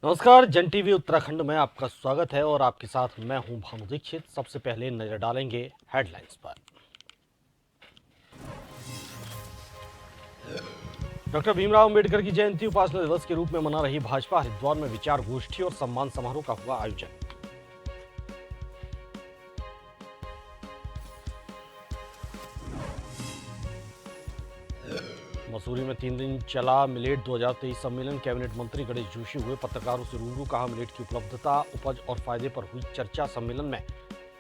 नमस्कार, जन टीवी उत्तराखंड में आपका स्वागत है और आपके साथ मैं हूं भानु दीक्षित। सबसे पहले नजर डालेंगे हेडलाइंस पर। डॉक्टर भीमराव अंबेडकर की जयंती उपासना दिवस के रूप में मना रही भाजपा। हरिद्वार में विचार गोष्ठी और सम्मान समारोह का हुआ आयोजन। मसूरी में 3 दिन चला मिलेट 2023 सम्मेलन। कैबिनेट मंत्री गणेश जोशी हुए पत्रकारों से रूबरू। कहा मिलेट की उपलब्धता, उपज और फायदे पर हुई चर्चा। सम्मेलन में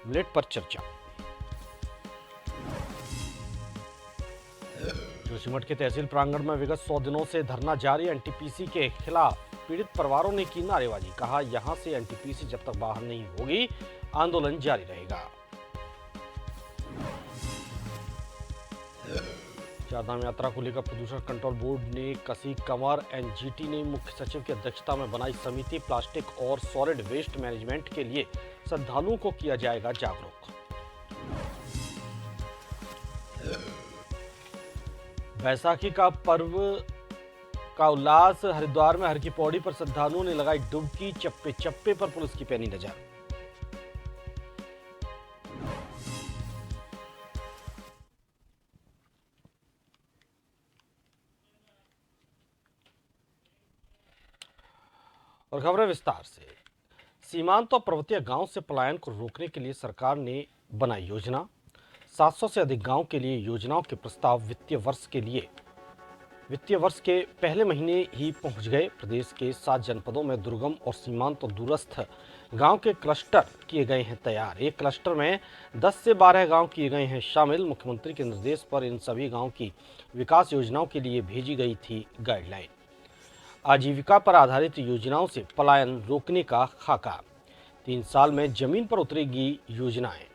मिलेट पर चर्चा। जोशीमठ के तहसील प्रांगण में विगत 100 दिनों से धरना जारी। एनटीपीसी के खिलाफ पीड़ित परिवारों ने की नारेबाजी। कहा यहां से एनटीपीसी जब तक बाहर नहीं होगी आंदोलन जारी रहेगा। चारधाम यात्रा को लेकर प्रदूषण कंट्रोल बोर्ड ने कसी कमर। एनजीटी ने मुख्य सचिव की अध्यक्षता में बनाई समिति। प्लास्टिक और सॉलिड वेस्ट मैनेजमेंट के लिए श्रद्धालुओं को किया जाएगा जागरूक। बैसाखी का पर्व का उल्लास। हरिद्वार में हर की पौड़ी पर श्रद्धालुओं ने लगाई डुबकी। चप्पे चप्पे पर पुलिस की पैनी नजर। और खबरें विस्तार से। सीमांत और पर्वतीय गांव से पलायन को रोकने के लिए सरकार ने बनाई योजना। 700 से अधिक गांव के लिए योजनाओं के प्रस्ताव वित्तीय वर्ष के पहले महीने ही पहुंच गए। प्रदेश के 7 जनपदों में दुर्गम और सीमांत और दूरस्थ गांव के क्लस्टर किए गए हैं तैयार। एक क्लस्टर में 10 से 12 गांव किए गए हैं शामिल। मुख्यमंत्री के निर्देश पर इन सभी गांव की विकास योजनाओं के लिए भेजी गई थी गाइडलाइन। आजीविका पर आधारित योजनाओं से पलायन रोकने का खाका। 3 साल में जमीन पर उतरेगी योजनाएं।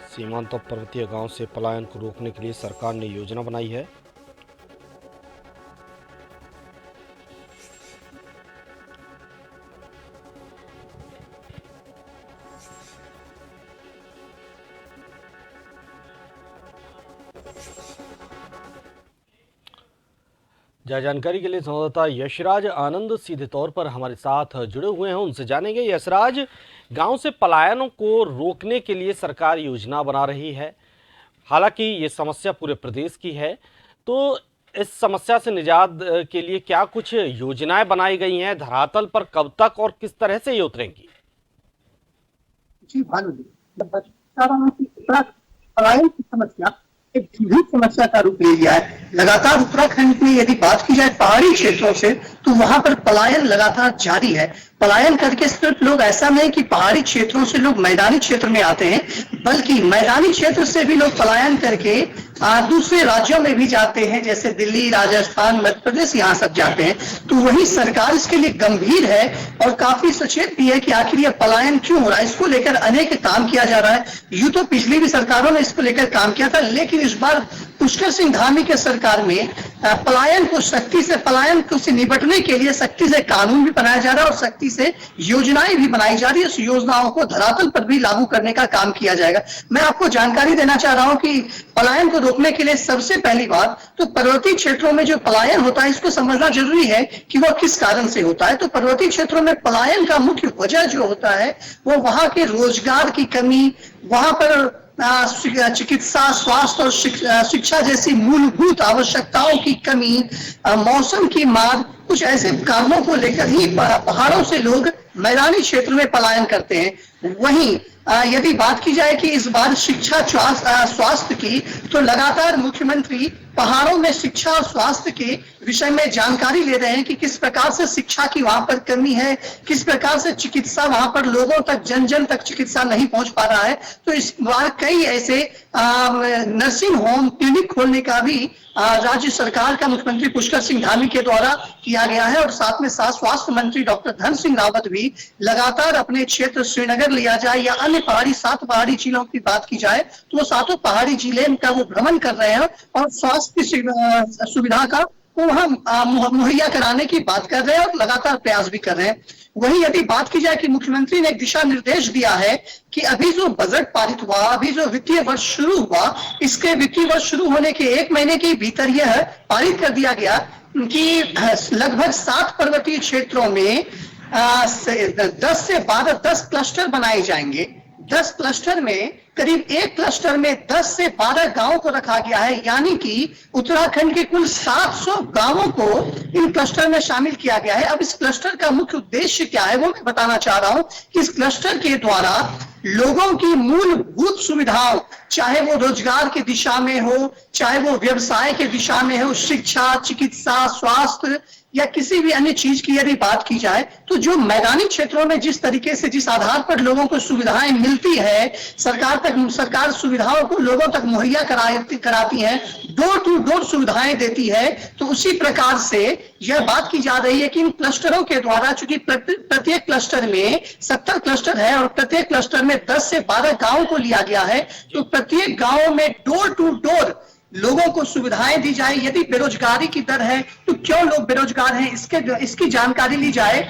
सीमांत और पर्वतीय गांव से पलायन को रोकने के लिए सरकार ने योजना बनाई है। जानकारी के लिए संवाददाता यशराज आनंद सीधे तौर पर हमारे साथ जुड़े हुए हैं। उनसे जानेंगे। यशराज, गांव से पलायनों को रोकने के लिए सरकार योजना बना रही है। हालांकि ये समस्या पूरे प्रदेश की है, तो इस समस्या से निजात के लिए क्या कुछ योजनाएं बनाई गई हैं? धरातल पर कब तक और किस तरह से ये उतरेंगी? जी भानु जी, पलायन की समस्या एक गंभीर समस्या का रूप ले लिया है। लगातार उत्तराखंड में यदि बात की जाए पहाड़ी क्षेत्रों से, तो वहां पर पलायन लगातार जारी है। पलायन करके सिर्फ लोग ऐसा नहीं कि पहाड़ी क्षेत्रों से लोग मैदानी क्षेत्र में आते हैं, बल्कि मैदानी क्षेत्र से भी लोग पलायन करके दूसरे राज्यों में भी जाते हैं, जैसे दिल्ली, राजस्थान, मध्य प्रदेश, यहाँ सब जाते हैं। तो वही सरकार इसके लिए गंभीर है और काफी सचेत भी है कि आखिर यह पलायन क्यों हो रहा है। इसको लेकर अनेक काम किया जा रहा है। यूं तो पिछली भी सरकारों ने इसको लेकर काम किया था, लेकिन इस बार पुष्कर सिंह धामी के सरकार में पलायन को से निपटने के लिए सख्ती से कानून भी बनाया जा रहा है और सख्ती से योजनाएं भी बनाई जा रही है। उस योजनाओं को धरातल पर भी लागू करने का काम किया जाएगा। मैं आपको जानकारी देना चाह रहा हूं कि पलायन को रोकने के लिए सबसे पहली बात तो पर्वतीय क्षेत्रों में जो पलायन होता है, इसको समझना जरूरी है कि वह किस कारण से होता है। तो पर्वतीय क्षेत्रों में पलायन का मुख्य वजह जो होता है वो वहां के रोजगार की कमी, वहां पर चिकित्सा, स्वास्थ्य और शिक्षा जैसी मूलभूत आवश्यकताओं की कमी, मौसम की मार, कुछ ऐसे कारणों को लेकर ही पहाड़ों से लोग मैदानी क्षेत्र में पलायन करते हैं। वहीं यदि बात की जाए कि इस बार शिक्षा स्वास्थ्य की, तो लगातार मुख्यमंत्री पहाड़ों में शिक्षा और स्वास्थ्य के विषय में जानकारी ले रहे हैं कि किस प्रकार से शिक्षा की वहां पर कमी है, किस प्रकार से चिकित्सा वहां पर लोगों तक, जन जन तक चिकित्सा नहीं पहुंच पा रहा है। तो इस बार कई ऐसे नर्सिंग होम, क्लिनिक खोलने का भी राज्य सरकार का मुख्यमंत्री पुष्कर सिंह धामी के द्वारा किया गया है और साथ में साथ स्वास्थ्य मंत्री डॉक्टर धन सिंह रावत भी भी लगातार अपने क्षेत्र श्रीनगर लिया जाए या अन्य पहाड़ी 7 पहाड़ी जिलों की बात की जाए तो वो 7 पहाड़ी जिले का वो भ्रमण कर रहे हैं और स्वास्थ्य की सुविधा का वो वहां मुहैया कराने की बात कर रहे हैं और लगातार प्रयास भी कर रहे हैं। वहीं यदि बात की जाए कि मुख्यमंत्री ने एक दिशा निर्देश दिया है कि अभी जो बजट पारित हुआ, अभी जो वित्तीय वर्ष शुरू हुआ, इसके वित्तीय वर्ष शुरू होने के 1 महीने के भीतर यह पारित कर दिया गया कि लगभग 7 पर्वतीय क्षेत्रों में 10 से 12 10 क्लस्टर बनाए जाएंगे। 10 क्लस्टर में करीब एक क्लस्टर में 10 से 12 गांवों को रखा गया है, यानी कि उत्तराखंड के कुल 700 गांवों को इन क्लस्टर में शामिल किया गया है। अब इस क्लस्टर का मुख्य उद्देश्य क्या है वो मैं बताना चाह रहा हूं कि इस क्लस्टर के द्वारा लोगों की मूलभूत सुविधाओं, चाहे वो रोजगार की दिशा में हो, चाहे वो व्यवसाय के दिशा में हो, शिक्षा, चिकित्सा, स्वास्थ्य या किसी भी अन्य चीज की यदि बात की जाए तो जो मैदानी क्षेत्रों में जिस तरीके से जिस आधार पर लोगों को सुविधाएं मिलती है, सरकार सुविधाओं को लोगों तक मुहैया कराती है, डोर टू डोर सुविधाएं देती है, तो उसी प्रकार से यह बात की जा रही है कि इन क्लस्टरों के द्वारा, चूंकि प्रत्येक क्लस्टर में 70 क्लस्टर है और प्रत्येक क्लस्टर में 10 से 12 गांवों को लिया गया है, तो प्रत्येक गांव में डोर टू डोर लोगों को सुविधाएं दी जाए। यदि बेरोजगारी की दर है तो क्यों लोग बेरोजगार हैं इसकी जानकारी ली जाए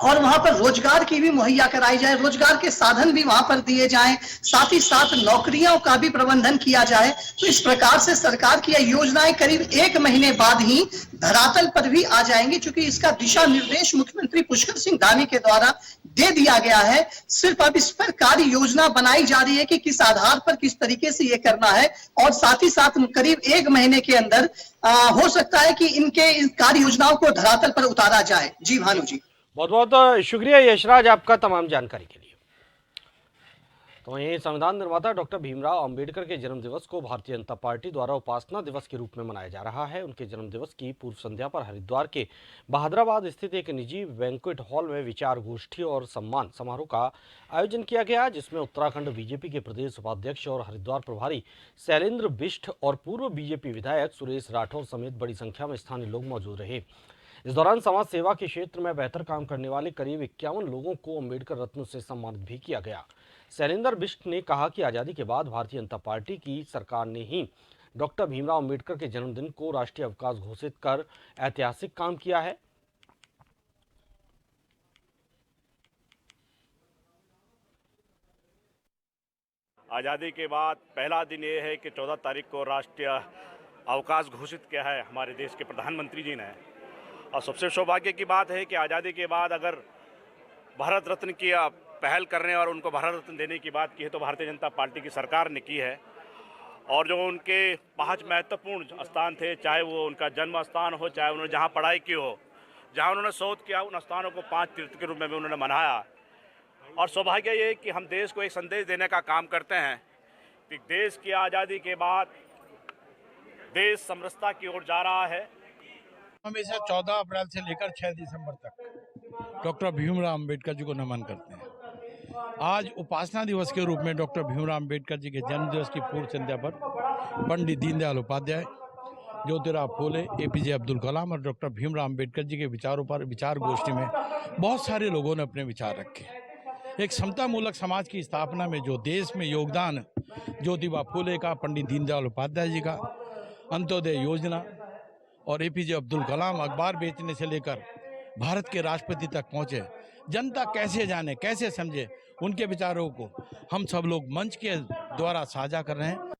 और वहां पर रोजगार की भी मुहैया कराई जाए, रोजगार के साधन भी वहां पर दिए जाएं, साथ ही साथ नौकरियों का भी प्रबंधन किया जाए। तो इस प्रकार से सरकार की योजनाएं करीब 1 महीने बाद ही धरातल पर भी आ जाएंगी, क्योंकि इसका दिशा निर्देश मुख्यमंत्री पुष्कर सिंह धामी के द्वारा दे दिया गया है। सिर्फ अब इस पर कार्य योजना बनाई जा रही है कि किस आधार पर किस तरीके से ये करना है, और साथ ही साथ करीब 1 महीने के अंदर हो सकता है कि इनके कार्य योजनाओं को धरातल पर उतारा जाए। जी भानु जी, बहुत बहुत शुक्रिया यशराज आपका तमाम जानकारी के लिए। तो वहीं संविधान निर्माता डॉक्टर भीमराव अंबेडकर के जन्मदिवस को भारतीय जनता पार्टी द्वारा उपासना दिवस के रूप में मनाया जा रहा है। उनके जन्मदिवस की पूर्व संध्या पर हरिद्वार के बहादुराबाद स्थित एक निजी बैंक्वेट हॉल में विचार गोष्ठी और सम्मान समारोह का आयोजन किया गया, जिसमें उत्तराखंड बीजेपी के प्रदेश उपाध्यक्ष और हरिद्वार प्रभारी शैलेंद्र बिष्ट और पूर्व बीजेपी विधायक सुरेश राठौर समेत बड़ी संख्या में स्थानीय लोग मौजूद रहे। इस दौरान समाज सेवा के क्षेत्र में बेहतर काम करने वाले करीब 51 लोगों को अम्बेडकर रत्न से सम्मानित भी किया गया। शैलेंद्र बिष्ट ने कहा कि आज़ादी के बाद भारतीय जनता पार्टी की सरकार ने ही डॉक्टर भीमराव अम्बेडकर के जन्मदिन को राष्ट्रीय अवकाश घोषित कर ऐतिहासिक काम किया है। आज़ादी के बाद पहला दिन ये है कि 14 तारीख को राष्ट्रीय अवकाश घोषित किया है हमारे देश के प्रधानमंत्री जी ने। और सबसे सौभाग्य की बात है कि आज़ादी के बाद अगर भारत रत्न की पहल करने और उनको भारत रत्न देने की बात की है तो भारतीय जनता पार्टी की सरकार ने की है। और जो उनके 5 महत्वपूर्ण स्थान थे, चाहे वो उनका जन्म स्थान हो, चाहे उन्होंने जहाँ पढ़ाई की हो, जहाँ उन्होंने शोध किया, उन स्थानों को 5 तीर्थ के रूप में भी उन्होंने मनाया। और सौभाग्य ये कि हम देश को एक संदेश देने का काम करते हैं कि देश की आज़ादी के बाद देश समरसता की ओर जा रहा है। हमेशा 14 अप्रैल से लेकर 6 दिसंबर तक डॉक्टर भीमराव अंबेडकर जी को नमन करते हैं। आज उपासना दिवस के रूप में डॉक्टर भीमराव अंबेडकर जी के जन्म दिवस की पूर्व संध्या पर पंडित दीनदयाल उपाध्याय, ज्योतिराव फूले, एपीजे अब्दुल कलाम और डॉक्टर भीमराव अंबेडकर जी के विचारों पर विचार गोष्ठी में बहुत सारे लोगों ने अपने विचार रखे। एक समतामूलक समाज की स्थापना में जो देश में योगदान ज्योतिबा फूले का, पंडित दीनदयाल उपाध्याय जी का, अंत्योदय योजना और एपीजे अब्दुल कलाम अखबार बेचने से लेकर भारत के राष्ट्रपति तक पहुंचे, जनता कैसे जाने, कैसे समझे, उनके विचारों को हम सब लोग मंच के द्वारा साझा कर रहे हैं।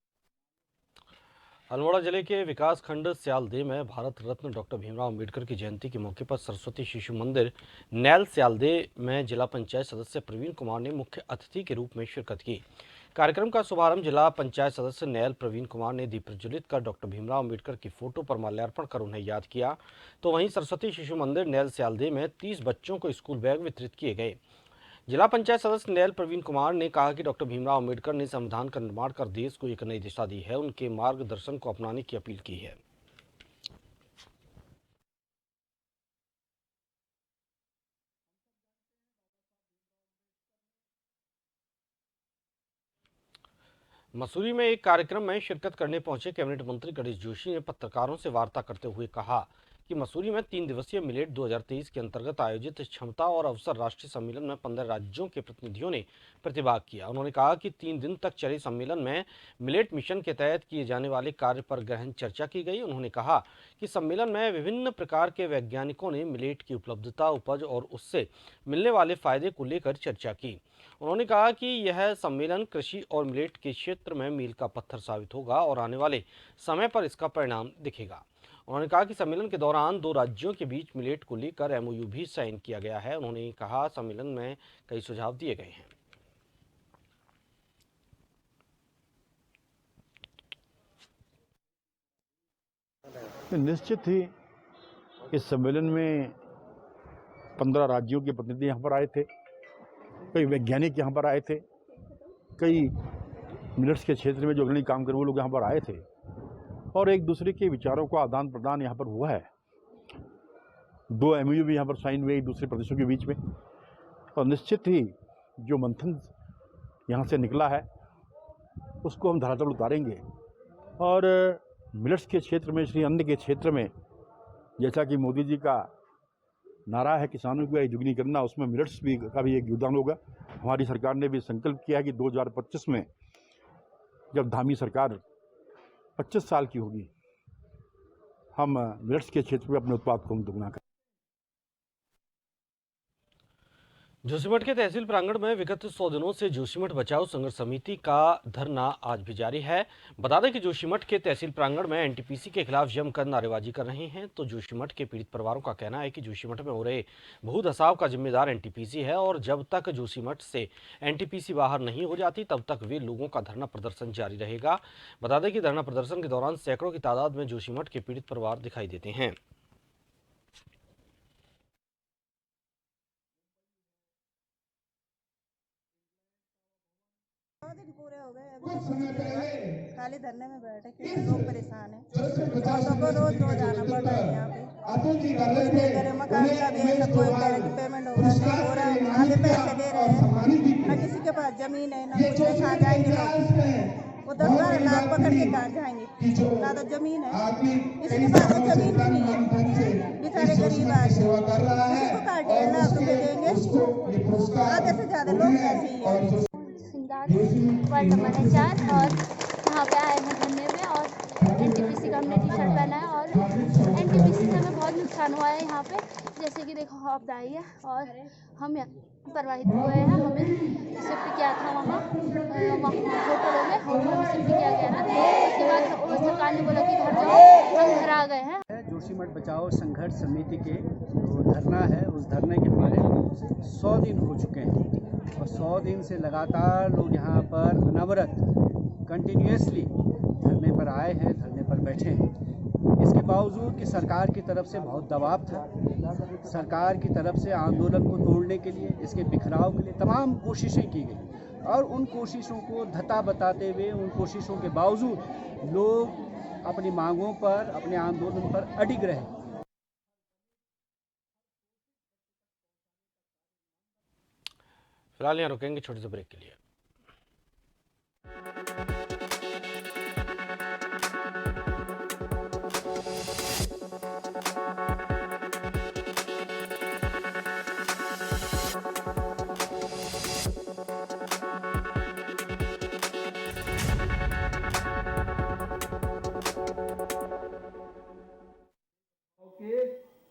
अल्मोड़ा जिले के विकास खंड स्यालदे में भारत रत्न डॉक्टर भीमराव अंबेडकर की जयंती के मौके पर सरस्वती शिशु मंदिर नैल स्यालदे में जिला पंचायत सदस्य प्रवीण कुमार ने मुख्य अतिथि के रूप में शिरकत की। कार्यक्रम का शुभारंभ जिला पंचायत सदस्य नैल प्रवीण कुमार ने दीप प्रज्वलित कर डॉक्टर भीमराव अंबेडकर की फोटो पर माल्यार्पण कर उन्हें याद किया। तो वहीं सरस्वती शिशु मंदिर नैल स्यालदे में 30 बच्चों को स्कूल बैग वितरित किए गए। जिला पंचायत सदस्य नैल प्रवीण कुमार ने कहा कि डॉक्टर भीमराव अंबेडकर ने संविधान का निर्माण कर देश को एक नई दिशा दी है। उनके मार्गदर्शन को अपनाने की अपील की है। मसूरी में एक कार्यक्रम में शिरकत करने पहुंचे कैबिनेट मंत्री गणेश जोशी ने पत्रकारों से वार्ता करते हुए कहा कि मसूरी में 3 दिवसीय मिलेट 2023 के अंतर्गत आयोजित क्षमता और अवसर राष्ट्रीय सम्मेलन में 15 राज्यों के प्रतिनिधियों ने प्रतिभाग किया। उन्होंने कहा कि 3 दिन तक चले सम्मेलन में मिलेट मिशन के तहत किए जाने वाले कार्य पर गहन चर्चा की गई। उन्होंने कहा कि सम्मेलन में विभिन्न प्रकार के वैज्ञानिकों ने मिलेट की उपलब्धता, उपज और उससे मिलने वाले फायदे को लेकर चर्चा की। उन्होंने कहा कि यह सम्मेलन कृषि और मिलेट के क्षेत्र में मील का पत्थर साबित होगा और आने वाले समय पर इसका परिणाम दिखेगा। उन्होंने कहा कि सम्मेलन के दौरान 2 राज्यों के बीच मिलेट को लेकर एमओयू भी साइन किया गया है। उन्होंने कहा सम्मेलन में कई सुझाव दिए गए हैं। निश्चित ही इस सम्मेलन में 15 राज्यों के प्रतिनिधि यहाँ पर आए थे, कई वैज्ञानिक यहाँ पर आए थे, कई मिनट्स के क्षेत्र में जो अग्रणी काम कर वो लोग यहाँ पर आए थे और एक दूसरे के विचारों का आदान प्रदान यहाँ पर हुआ है। 2 एमओयू भी यहाँ पर साइन हुए एक दूसरे प्रदेशों के बीच में और निश्चित ही जो मंथन यहाँ से निकला है उसको हम धरातल उतारेंगे और मिलेट्स के क्षेत्र में, श्री अन्न के क्षेत्र में, जैसा कि मोदी जी का नारा है किसानों की आय दुगनी करना, उसमें मिलेट्स भी का भी एक योगदान होगा। हमारी सरकार ने भी संकल्प किया है कि 2025 में जब धामी सरकार 25 साल की होगी, हम मिलेट्स के क्षेत्र में अपने उत्पाद को दोगुना करें। जोशीमठ के तहसील प्रांगण में विगत 100 दिनों से जोशीमठ बचाओ संघर्ष समिति का धरना आज भी जारी है। बता दें कि जोशीमठ के तहसील प्रांगण में एनटीपीसी के खिलाफ जमकर नारेबाजी कर रहे हैं। तो जोशीमठ के पीड़ित परिवारों का कहना है कि जोशीमठ में हो रहे भूधसाव का जिम्मेदार एनटीपीसी है और जब तक जोशीमठ से एनटीपीसी बाहर नहीं हो जाती तब तक वे लोगों का धरना प्रदर्शन जारी रहेगा। बता दें कि धरना प्रदर्शन के दौरान सैकड़ों की तादाद में जोशीमठ के पीड़ित परिवार दिखाई देते हैं। दिन पूरे हो गए, अभी खाली धरने में बैठे क्योंकि लोग परेशान हैं। सबको रोज आना पड़ रहा है यहाँ पे। कोई बेघर है, मकान का भी है, कोई कह रहा है कि पेमेंट होगा, नहीं हो रहा है, आधे पैसे दे रहे हैं, न किसी के पास जमीन है, न कुछ है। कहाँ जाएंगे लोग? वो 10-12 लाख पकड़ के कहाँ जाएंगे? ना तो जमीन है, इसके पास तो जमीन भी नहीं है। बेचारे गरीब आदमी किसी को कहाँ 1.5 लाख रुपए देंगे? आधे से ज्यादा लोग ऐसे ही है। वार्ड नंबर 4 और यहाँ पे आए हैं धरने में और एनटीपीसी का हमने टी शर्ट पहना है और एनटीपीसी से हमें बहुत नुकसान हुआ है। यहाँ पे जैसे कि देखो आपदा आई है और हम प्रवाहित हुए हैं। हमें शिफ्ट किया था वहाँ होटलों में शिफ्ट किया गया ना, उसके बाद सरकार ने बोला कि घर जाओ, हम घर आ गए हैं। जोशीमठ बचाओ संघर्ष समिति के जो धरना है उस धरने के हमारे 100 दिन हो चुके हैं और 100 दिन से लगातार लोग यहाँ पर अनवरत कंटिन्यूसली धरने पर आए हैं, धरने पर बैठे हैं। इसके बावजूद कि सरकार की तरफ से बहुत दबाव था, सरकार की तरफ से आंदोलन को तोड़ने के लिए, इसके बिखराव के लिए तमाम कोशिशें की गई और उन कोशिशों को धता बताते हुए, उन कोशिशों के बावजूद लोग अपनी मांगों पर, अपने आंदोलन पर अडिग रहे। फिलहाल यहाँ रुकेंगे छोटे से ब्रेक के लिए।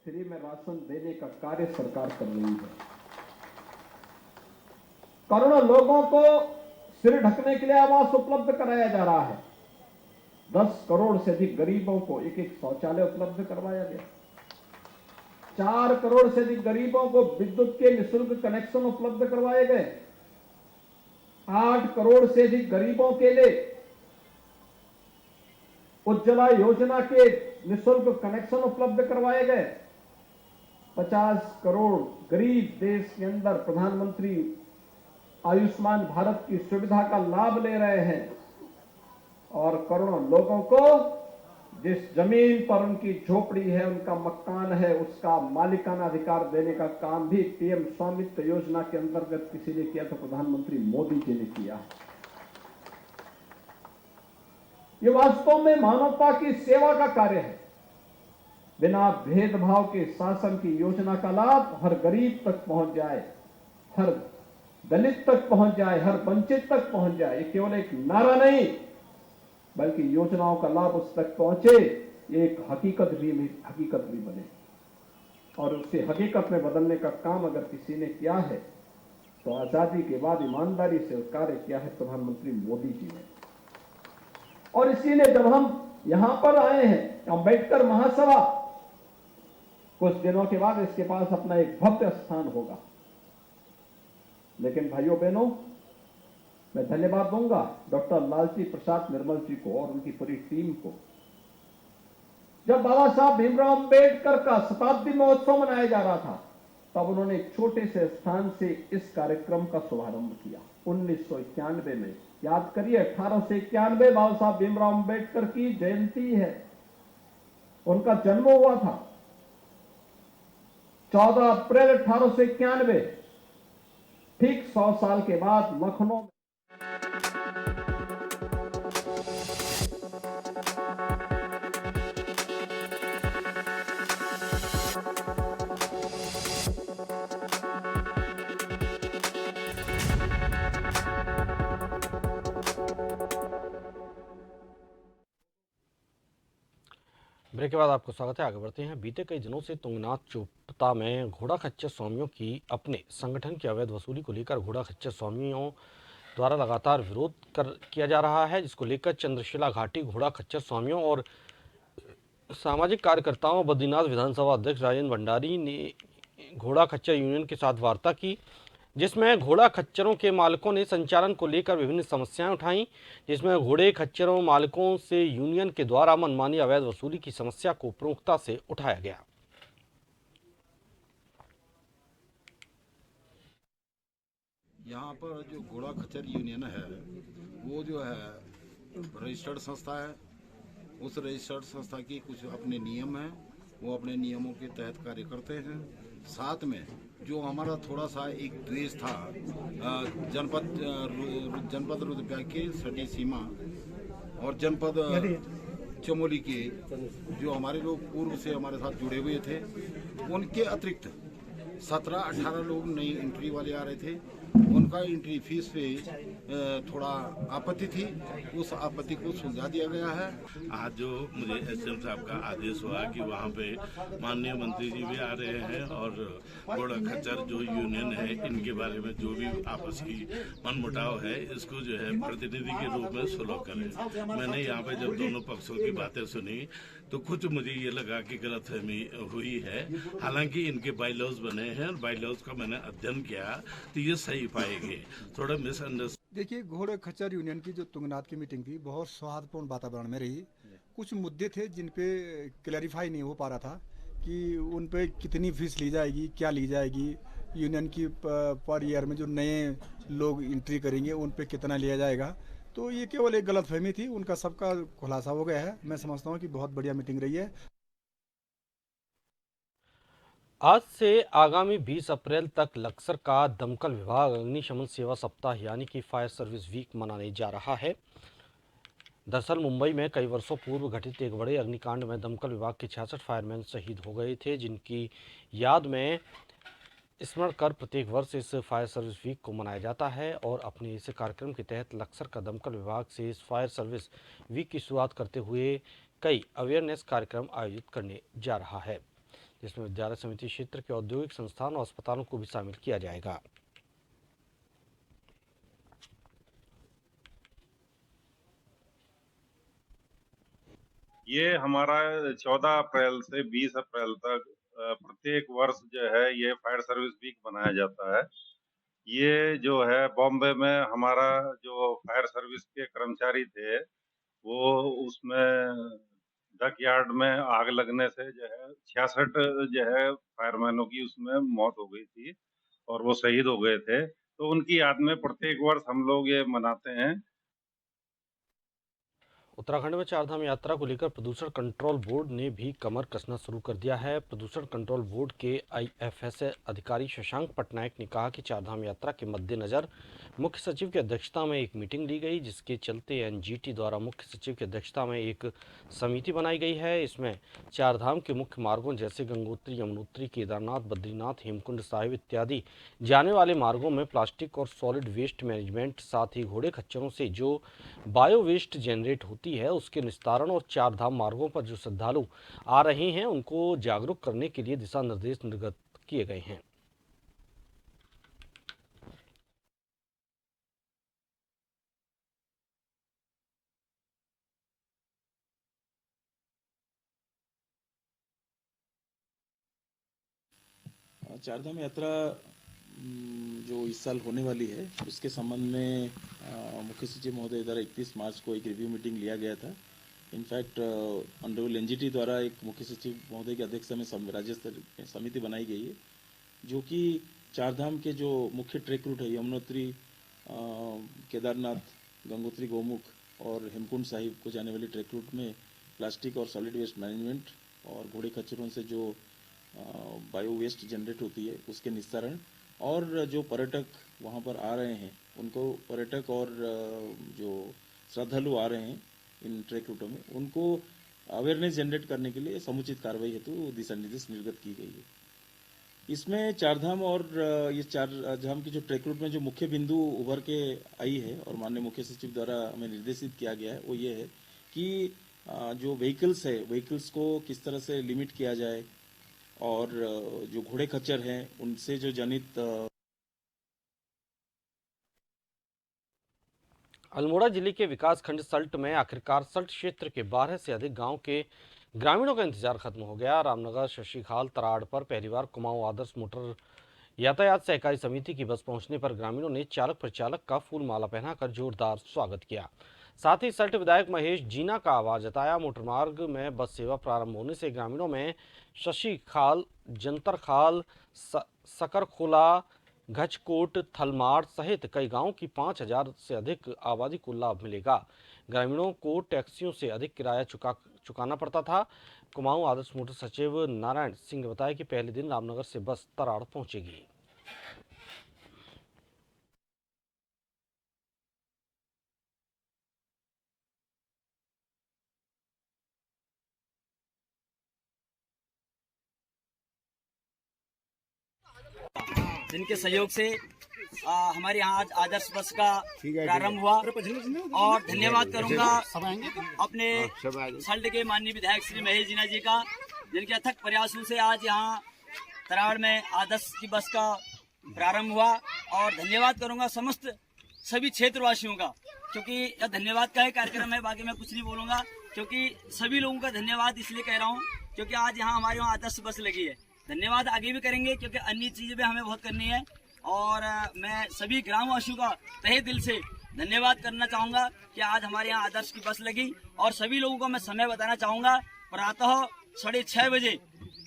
फ्री में राशन देने का कार्य सरकार कर रही है। करोड़ों लोगों को सिर ढकने के लिए आवास उपलब्ध कराया जा रहा है। 10 करोड़ से अधिक गरीबों को एक शौचालय उपलब्ध करवाया गया। 4 करोड़ से अधिक गरीबों को विद्युत के निःशुल्क कनेक्शन उपलब्ध करवाए गए। 8 करोड़ से अधिक गरीबों के लिए उज्ज्वला योजना के निःशुल्क कनेक्शन उपलब्ध करवाए गए। 50 करोड़ गरीब देश के अंदर प्रधानमंत्री आयुष्मान भारत की सुविधा का लाभ ले रहे हैं और करोड़ों लोगों को जिस जमीन पर उनकी झोपड़ी है, उनका मकान है, उसका मालिकाना अधिकार देने का काम भी पीएम स्वामित्व योजना के अंतर्गत किसी ने किया तो प्रधानमंत्री मोदी जी ने किया। ये वास्तव में मानवता की सेवा का कार्य है। बिना भेदभाव के शासन की योजना का लाभ हर गरीब तक पहुंच जाए, हर दलित तक पहुंच जाए, हर वंचित तक पहुंच जाए। ये केवल एक नारा नहीं, बल्कि योजनाओं का लाभ उस तक पहुंचे, ये एक हकीकत भी बने। और उसे हकीकत में बदलने का काम अगर किसी ने किया है तो आजादी के बाद ईमानदारी से कार्य किया है प्रधानमंत्री मोदी जी ने। और इसीलिए जब हम यहां पर आए हैं अंबेडकर महासभा, कुछ दिनों के बाद इसके पास अपना एक भव्य स्थान होगा। लेकिन भाइयों बहनों, मैं धन्यवाद दूंगा डॉक्टर लालजी प्रसाद निर्मल जी को और उनकी पूरी टीम को। जब बाबा साहब भीमराव अंबेडकर का शताब्दी महोत्सव मनाया जा रहा था, तब उन्होंने एक छोटे से स्थान से इस कार्यक्रम का शुभारंभ किया 1991 में। याद करिए, 1891 बाबा साहब भीमराव अंबेडकर की जयंती है, उनका जन्म हुआ था 14 अप्रैल 1891। ठीक 100 साल के बाद लखनऊ में ब्रेक के बाद आपको स्वागत है। आगे बढ़ते हैं। बीते कई दिनों से तुंगनाथ चोपता में घोड़ा खच्चर स्वामियों की अपने संगठन की अवैध वसूली को लेकर घोड़ा खच्चर स्वामियों द्वारा लगातार विरोध किया जा रहा है, जिसको लेकर चंद्रशिला घाटी घोड़ा खच्चर स्वामियों और सामाजिक कार्यकर्ताओं बद्रीनाथ विधानसभा अध्यक्ष राजेंद्र भंडारी ने घोड़ा खच्चर यूनियन के साथ वार्ता की, जिसमें घोड़ा खच्चरों के मालिकों ने संचालन को लेकर विभिन्न समस्याएं उठाई, जिसमें घोड़े खच्चरों मालिकों से यूनियन के द्वारा मनमानी अवैध वसूली की समस्या को प्रमुखता से उठाया गया। यहाँ पर जो घोड़ा खच्चर यूनियन है वो जो है रजिस्टर्ड संस्था है। उस रजिस्टर्ड संस्था की कुछ अपने नियम हैं, वो अपने नियमों के तहत कार्य करते हैं। साथ में जो हमारा थोड़ा सा एक द्वेष था जनपद रुद्रप्रयाग के सटी सीमा और जनपद चमोली के जो हमारे लोग पूर्व से हमारे साथ जुड़े हुए थे, उनके अतिरिक्त 17-18 लोग नई एंट्री वाले आ रहे थे। उनका एंट्री फीस पे थोड़ा आपत्ति थी, उस आपत्ति को सुलझा दिया गया है। आज जो मुझे एसएम साहब का आदेश हुआ कि वहाँ पे माननीय मंत्री जी भी आ रहे हैं और घोड़ा खच्चर जो यूनियन है इनके बारे में जो भी आपस की मनमुटाव है इसको जो है प्रतिनिधि के रूप में सुलह करें। मैंने यहाँ पे जब दोनों पक्षों की बातें सुनी तो कुछ मुझे ये लगा कि गलतफहमी हुई है। हालांकि इनके बाईलॉज बने हैं और बाईलॉज का मैंने अध्ययन किया तो ये सही पाएंगे। थोड़ा मिसअंडरस्टैंडिंग। देखिए, घोड़े खच्चर यूनियन की जो तुंगनाथ की मीटिंग थी बहुत सौहार्दपूर्ण वातावरण में रही। कुछ मुद्दे थे जिन पे क्लैरिफाई नहीं हो पा रहा था कि उन पे कितनी फीस ली जाएगी, क्या ली जाएगी, यूनियन की पर ईयर में जो नए लोग एंट्री करेंगे उन पे कितना लिया जाएगा। तो ये केवल एक गलतफहमी थी, उनका सबका खुलासा हो गया है। मैं समझता हूँ कि बहुत बढ़िया मीटिंग रही है। आज से आगामी 20 अप्रैल तक लक्सर का दमकल विभाग अग्निशमन सेवा सप्ताह यानी कि फायर सर्विस वीक मनाने जा रहा है। दरअसल मुंबई में कई वर्षों पूर्व घटित एक बड़े अग्निकांड में दमकल विभाग के 66 फायरमैन शहीद हो गए थे, जिनकी याद में स्मरण कर प्रत्येक वर्ष इस फायर सर्विस वीक को मनाया जाता है। और अपने इस कार्यक्रम के तहत लक्सर का दमकल विभाग से इस फायर सर्विस वीक की शुरुआत करते हुए कई अवेयरनेस कार्यक्रम आयोजित करने जा रहा है, जिसमें विद्यालय समिति क्षेत्र के औद्योगिक संस्थान और अस्पतालों को भी शामिल किया जाएगा। ये हमारा 14 अप्रैल से 20 अप्रैल तक प्रत्येक वर्ष जो है ये फायर सर्विस वीक मनाया जाता है। ये जो है बॉम्बे में हमारा जो फायर सर्विस के कर्मचारी थे वो उसमें डक यार्ड में आग लगने से जो है 66 जो है फायरमैनों की उसमें मौत हो गई थी और वो शहीद हो गए थे। तो उनकी याद में प्रत्येक वर्ष हम लोग ये मनाते हैं। उत्तराखंड में चारधाम यात्रा को लेकर प्रदूषण कंट्रोल बोर्ड ने भी कमर कसना शुरू कर दिया है। प्रदूषण कंट्रोल बोर्ड के IFS अधिकारी शशांक पटनायक ने कहा कि चारधाम यात्रा के मद्देनजर मुख्य सचिव की अध्यक्षता में एक मीटिंग ली गई, जिसके चलते NGT द्वारा मुख्य सचिव की अध्यक्षता में एक समिति बनाई गई है। इसमें चारधाम के मुख्य मार्गों जैसे गंगोत्री, यमुनोत्री, केदारनाथ, बद्रीनाथ, हेमकुंड साहिब इत्यादि जाने वाले मार्गों में प्लास्टिक और सॉलिड वेस्ट मैनेजमेंट, साथ ही घोड़े खच्चरों से जो बायो वेस्ट जनरेट होती है उसके निस्तारण और चारधाम मार्गों पर जो श्रद्धालु आ रहे हैं उनको जागरूक करने के लिए दिशा निर्देश निर्गत किए गए हैं। चारधाम यात्रा जो इस साल होने वाली है उसके संबंध में मुख्य सचिव महोदय द्वारा 31 मार्च को एक रिव्यू मीटिंग लिया गया था। इनफैक्ट ऑनरेबल NGT द्वारा एक मुख्य सचिव महोदय की अध्यक्षता में राज्य स्तरीय समिति बनाई गई है, जो कि चारधाम के जो मुख्य ट्रैक रूट है यमुनोत्री, केदारनाथ, गंगोत्री, गोमुख और हेमकुंड साहिब को जाने वाली ट्रैक रूट में प्लास्टिक और सॉलिड वेस्ट मैनेजमेंट और घोड़े खच्चरों से जो बायो वेस्ट जनरेट होती है उसके निस्तारण, और जो पर्यटक वहाँ पर आ रहे हैं उनको, पर्यटक और जो श्रद्धालु आ रहे हैं इन ट्रैक रूटों में, उनको अवेयरनेस जनरेट करने के लिए समुचित कार्रवाई हेतु दिशा निर्देश निर्गत की गई है। इसमें चारधाम और ये चारधाम की जो ट्रैक रूट में जो मुख्य बिंदु उभर के आई है और माननीय मुख्य सचिव द्वारा हमें निर्देशित किया गया है वो ये है कि जो व्हीकल्स है, व्हीकल्स को किस तरह से लिमिट किया जाए और जो घोड़े खच्चर हैं उनसे जो जनित अल्मोड़ा जिले के विकासखंड सल्ट में आखिरकार सल्ट क्षेत्र के 12 से अधिक गांव के ग्रामीणों का इंतजार खत्म हो गया। रामनगर शशिखाल तराड़ पर पहली बार कुमाऊं आदर्श मोटर यातायात सहकारी समिति की बस पहुंचने पर ग्रामीणों ने चालक परिचालक का फूल माला पहनाकर जोरदार स्वागत किया। साथ ही सल्ट विधायक महेश जीना का आवाज जताया। मोटरमार्ग में बस सेवा प्रारंभ होने से ग्रामीणों में शशिखाल, जंतरखाल, सकरखोला, घचकोट, थलमाड़ सहित कई गांवों की 5000 से अधिक आबादी को लाभ मिलेगा। ग्रामीणों को टैक्सियों से अधिक किराया चुकाना पड़ता था। कुमाऊं आदर्श मोटर सचिव नारायण सिंह ने बताया कि पहले दिन रामनगर से बस तराड़ पहुंचेगी। जिनके सहयोग से हमारे यहाँ आज आदर्श बस का प्रारंभ हुआ, और धन्यवाद करूंगा अपने सल्ट के माननीय विधायक श्री महेश जीना जी का, जिनके अथक प्रयासों से आज यहाँ तराड़ में आदर्श की बस का प्रारंभ हुआ। और धन्यवाद करूंगा समस्त सभी क्षेत्रवासियों का, क्योंकि यह धन्यवाद का ही कार्यक्रम है, बाकी मैं कुछ नहीं बोलूंगा, क्योंकि सभी लोगों का धन्यवाद इसलिए कह रहा हूँ क्योंकि आज यहाँ हमारे वहाँ आदर्श बस लगी है। धन्यवाद आगे भी करेंगे क्योंकि अन्य चीजें भी हमें बहुत करनी है। और मैं सभी ग्रामवासियों का तहे दिल से धन्यवाद करना चाहूंगा कि आज हमारे यहाँ आदर्श की बस लगी। और सभी लोगों को मैं समय बताना चाहूंगा, प्रातः 6:30 बजे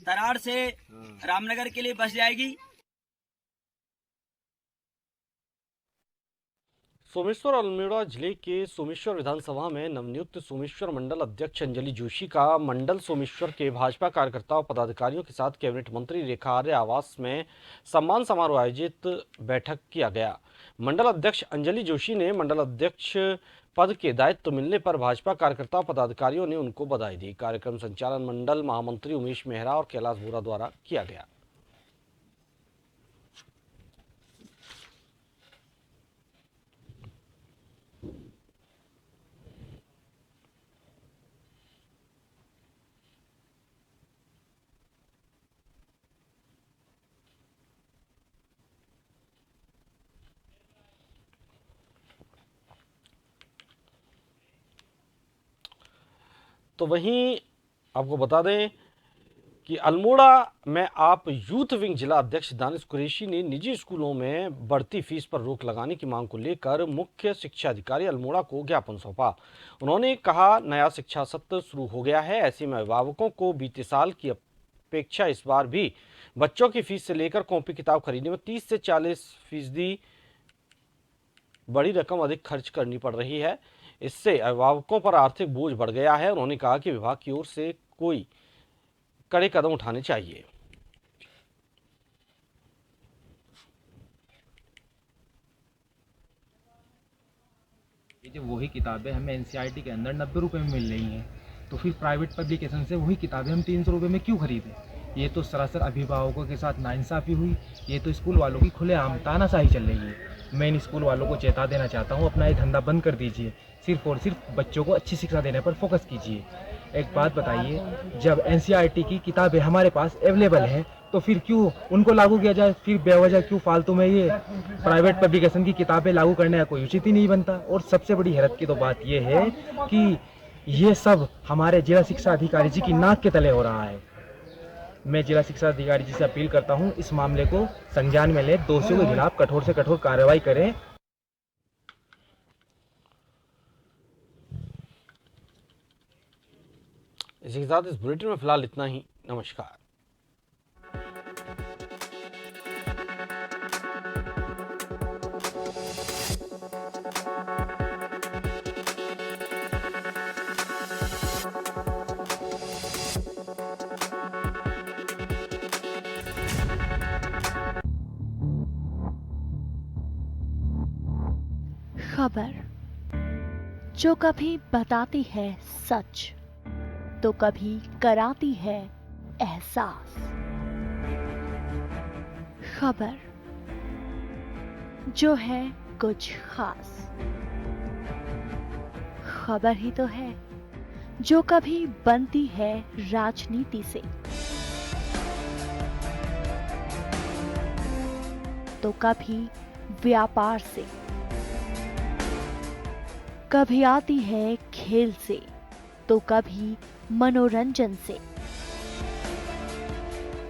तराड़ से रामनगर के लिए बस जाएगी। सोमेश्वर अल्मोड़ा जिले के सोमेश्वर विधानसभा में नवनियुक्त सोमेश्वर मंडल अध्यक्ष अंजलि जोशी का मंडल सोमेश्वर के भाजपा कार्यकर्ताओं पदाधिकारियों के साथ कैबिनेट मंत्री रेखा आर्य आवास में सम्मान समारोह आयोजित बैठक किया गया। मंडल अध्यक्ष अंजलि जोशी ने मंडल अध्यक्ष पद के दायित्व मिलने पर भाजपा कार्यकर्ता पदाधिकारियों ने उनको बधाई दी। कार्यक्रम संचालन मंडल महामंत्री उमेश मेहरा और कैलाश बोरा द्वारा किया गया। तो वहीं आपको बता दें कि अल्मोड़ा में आप यूथ विंग जिला अध्यक्ष दानिश कुरैशी ने निजी स्कूलों में बढ़ती फीस पर रोक लगाने की मांग को लेकर मुख्य शिक्षा अधिकारी अल्मोड़ा को ज्ञापन सौंपा। उन्होंने कहा, नया शिक्षा सत्र शुरू हो गया है, ऐसे में अभिभावकों को बीते साल की अपेक्षा इस बार भी बच्चों की फीस से लेकर कॉपी किताब खरीदने में 30 से 40% बड़ी रकम अधिक खर्च करनी पड़ रही है। इससे अभिभावकों पर आर्थिक बोझ बढ़ गया है। उन्होंने कहा कि विभाग की ओर से कोई कड़े कदम उठाने चाहिए। ये जो वही किताबें हमें एनसीईआरटी के अंदर 90 रुपये में मिल रही हैं, तो फिर प्राइवेट पब्लिकेशन से वही किताबें हम 300 रुपये में क्यों खरीदें? ये तो सरासर अभिभावकों के साथ नाइंसाफ़ी हुई। ये तो स्कूल वालों की खुलेआम तानाशाही चल रही है। मैं इन स्कूल वालों को चेता देना चाहता हूँ, अपना ये धंधा बंद कर दीजिए। सिर्फ और सिर्फ बच्चों को अच्छी शिक्षा देने पर फोकस कीजिए। एक बात बताइए, जब एनसीईआरटी की किताबें हमारे पास अवेलेबल हैं तो फिर क्यों उनको लागू किया जाए? फिर बेवजह क्यों फालतू में ये प्राइवेट पब्लिकेशन की किताबें लागू करने का कोई उचित ही नहीं बनता। और सबसे बड़ी हैरत की तो बात ये है कि ये सब हमारे जिला शिक्षा अधिकारी जी की नाक के तले हो रहा है। मैं जिला शिक्षा अधिकारी जी से अपील करता हूँ, इस मामले को संज्ञान में ले, दोषियों के खिलाफ कठोर से कठोर कार्रवाई करें। इसी के साथ इस बुलेटिन में फिलहाल इतना ही। नमस्कार। खबर जो कभी बताती है सच तो कभी कराती है एहसास। खबर जो है कुछ खास। खबर ही तो है जो कभी बनती है राजनीति से तो कभी व्यापार से, कभी आती है खेल से तो कभी मनोरंजन से।